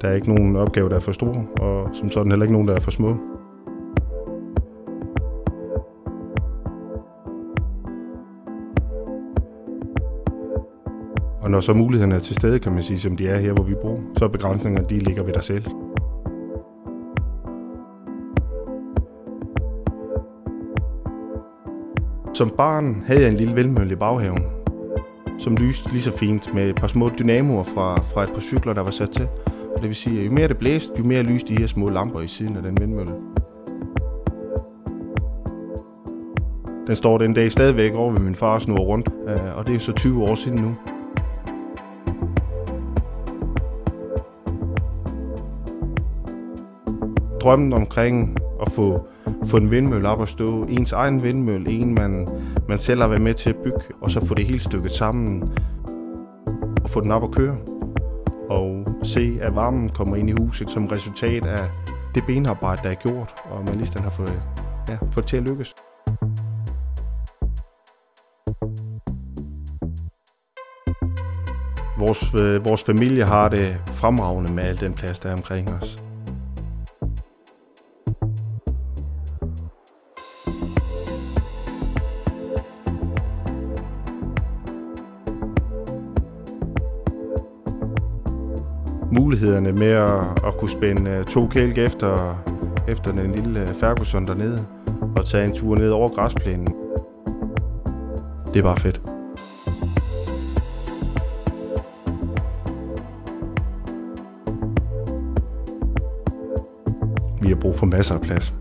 Der er ikke nogen opgave, der er for store, og som sådan heller ikke nogen, der er for små. Og når så mulighederne er til stede, kan man sige, som de er her, hvor vi bor, så er begrænsningerne, de ligger ved dig selv. Som barn havde jeg en lille vindmølle i baghaven, som lyste lige så fint med et par små dynamoer fra et par cykler, der var sat til. Og det vil sige, at jo mere det blæste, jo mere lyste de her små lamper i siden af den vindmølle. Den står den dag stadigvæk over ved min far og snurrer rundt, og det er så 20 år siden nu. Drømmen omkring at få en vindmølle op at stå, ens egen vindmølle, en man selv har været med til at bygge, og så få det hele stykket sammen og få den op at køre. Og se, at varmen kommer ind i huset som resultat af det benarbejde, der er gjort, og man lige har fået det til at lykkes. Vores familie har det fremragende med al den plads, der er omkring os. Mulighederne med at kunne spænde 2 kælk efter den lille Ferguson dernede og tage en tur ned over græsplænen. Det er bare fedt. Vi har brug for masser af plads.